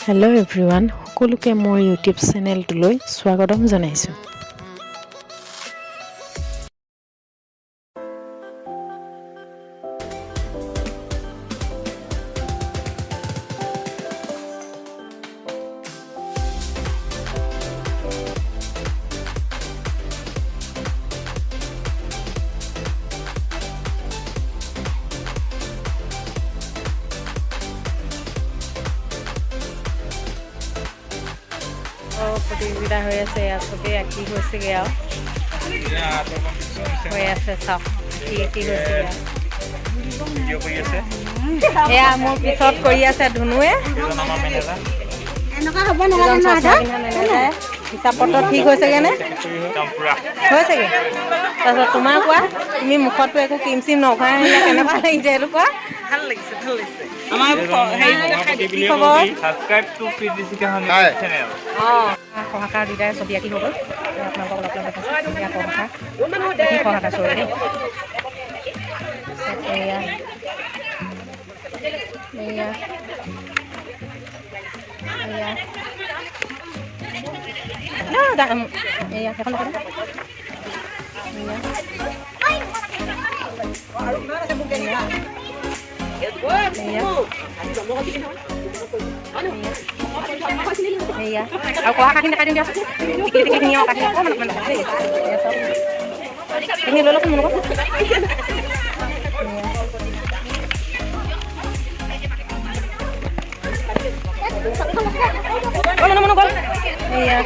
Hello' everyone, সকলোকে মোৰ YouTube চেনেলটোলৈ স্বাগতম জনাইছোঁ। প্ৰতিযোগিতা হৈ আছে, ইয়াত চবেই আঁকি হৈছেগৈ আৰু হৈ আছে চাওক কি হৈছেগৈ এয়া মোৰ পিছত কৰি আছে ধুনুৱে। হিচাপ পত্ৰ ঠিক হৈছেগৈ নে? হৈছেগৈ। তাৰপিছত তোমাৰ কোৱা, তুমি মুখততো একো ক্ৰীম চিম নঘঁহাই আহিলা, কেনেকুৱা লাগিছে সেইটো কোৱা? ভাল লাগিছে, ভাল লাগিছে। কি খবৰ? সহাকাৰ দুইটাই ছবি আঁকি হৈ গ'ল। আপোনালোকক অলপ দেখাইছোঁ ধুনীয়া সহাকাৰ চৰি দেই। এয়া সেইখন সেয়া আৰু কোৱা কাঠি দেখাই দিম দিয়ক। টিকলিখিনি কাঠি অকণমান দেই এইখিনি লৈ লওকচোন মোৰ লগত। এয়া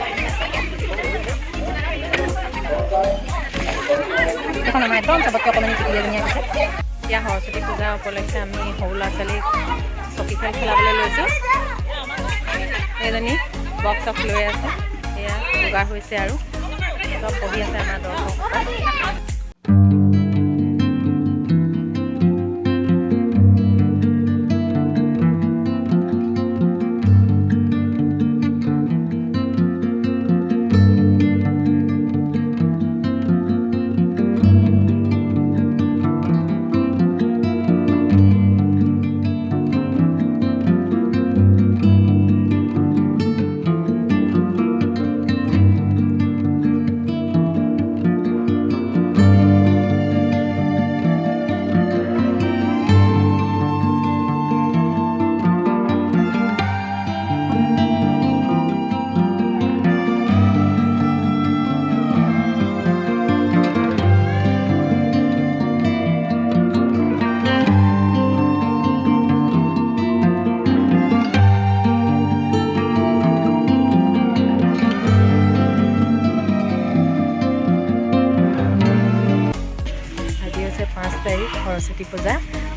এখন আমাৰ একদম চবতকৈ অকণমানি টিকলি এজনী আহিছে। এতিয়া সৰস্বতী পূজা উপলক্ষে আমি সৰু ল'ৰা ছোৱালীক চকী খেল খেলাবলৈ লৈছোঁ। এজনী বক্স অফ লৈ আছে, সেয়া যোগাৰ হৈছে আৰু চব পঢ়ি আছে আমাৰ দৰ্শকসকল।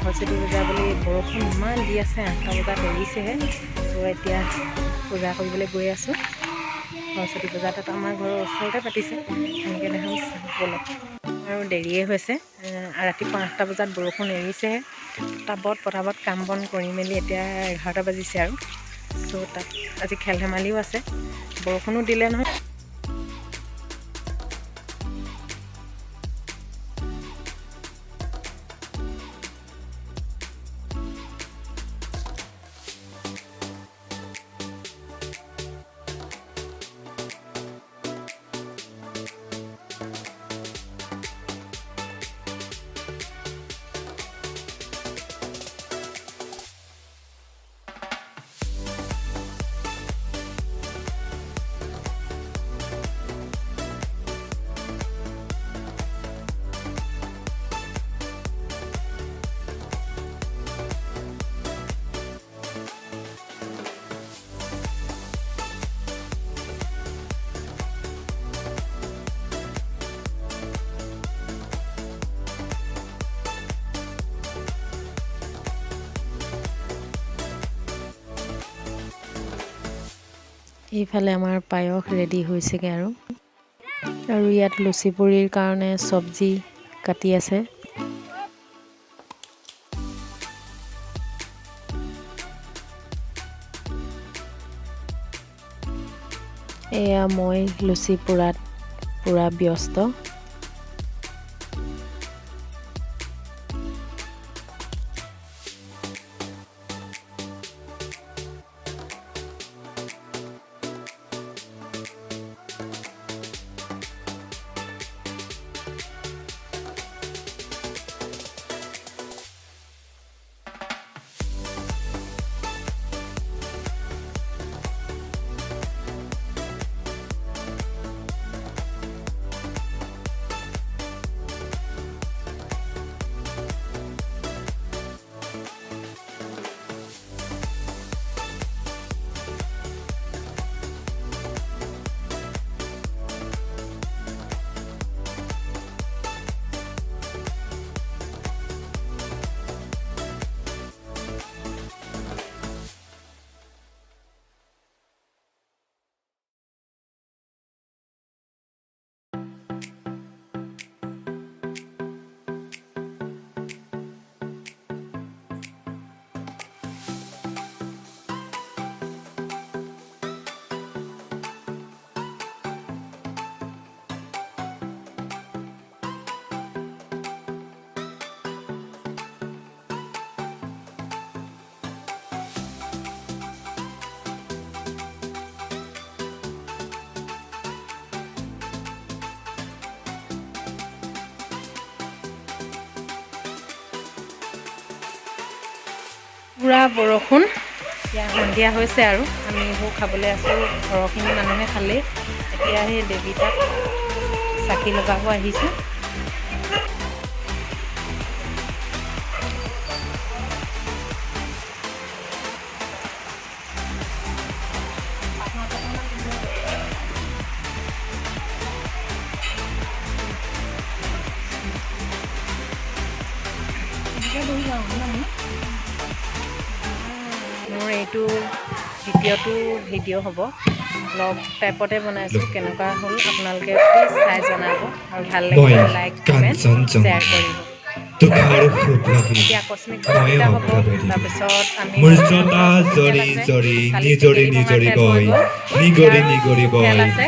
সৰস্বতী পূজা বুলি বৰষুণ ইমান দি আছে, 8টা বজাত এৰিছেহে। ত' এতিয়া পূজা কৰিবলৈ গৈ আছোঁ। সৰস্বতী পূজা তাত আমাৰ ঘৰৰ ওচৰতে পাতিছে, এনেকৈ দেখাম ব'লক। আৰু দেৰিয়ে হৈছে, ৰাতিপুৱা 8টা বজাত বৰষুণ এৰিছেহে। পটাবত কাম বন কৰি মেলি এতিয়া 11টা বাজিছে আৰু। ত' তাত আজি খেল ধেমালিও আছে, বৰষুণো দিলে নহয়। এইফালে আমাৰ পায়স ৰেডি হৈছেগৈ আৰু ইয়াত লুচি পুৰিৰ কাৰণে চব্জি কাটি আছে। এয়া মই লুচি পুৰাত পুৰা ব্যস্ত। পুৰা বৰষুণ। এতিয়া সন্ধিয়া হৈছে আৰু আমি এইবোৰ খাবলৈ আছোঁ। ঘৰৰখিনি মানুহে খালেই। এতিয়া সেই দেৱীতাক চাকি লগাব আহিছোঁ। মোৰ এইটো দ্বিতীয়টো ভিডিঅ' হ'ব। ব্লগ টাইপতে বনাইছোঁ। কেনেকুৱা হ'ল আপোনালোকে প্লিজ চাই জনাব আৰু ভাল লাগিলে লাইক কমেণ্ট শ্বেয়াৰ কৰিব। এতিয়া আকস্মিক বক্তৃতা হ'ব। তাৰপিছত আমি খেল আছে। কালি টেকেলি ভঙা খেল হৈ গ'ল। এতিয়া আৰু খেল আছে।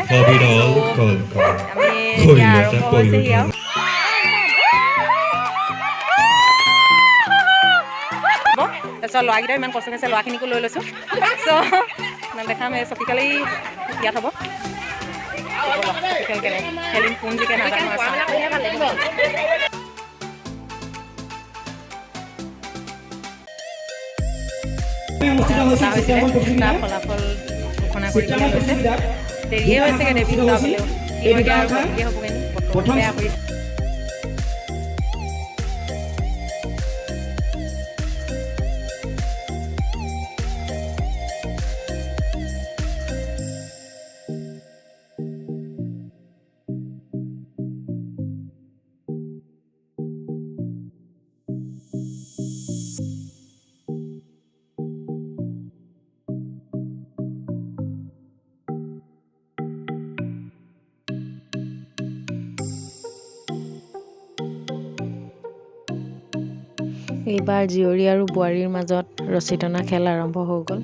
আমি এতিয়া আৰম্ভ হৈছেহি আৰু। তাৰপিছত ল'ৰাকেইটাও ইমান কষ্ট কৰিছে, ল'ৰাখিনিকো লৈ লৈছোঁ। চ' দেখাম এই চকীকালি ইয়াত হ'ব। খেল কেনে খেলিম কোন জিকে নাজানো। তাৰ ফলাফল ঘোষণা কৰিবলৈ লৈছে। দেৰিয়ে হৈছেগৈ দেৱী ওলাবলৈও। কি হয়গৈ আৰু ভালকৈ হ'বগৈ নি? বতৰ বেয়া কৰিছে। এইবাৰ জীয়ৰী আৰু বোৱাৰীৰ মাজত ৰছী টনা খেল আৰম্ভ হৈ গ'ল।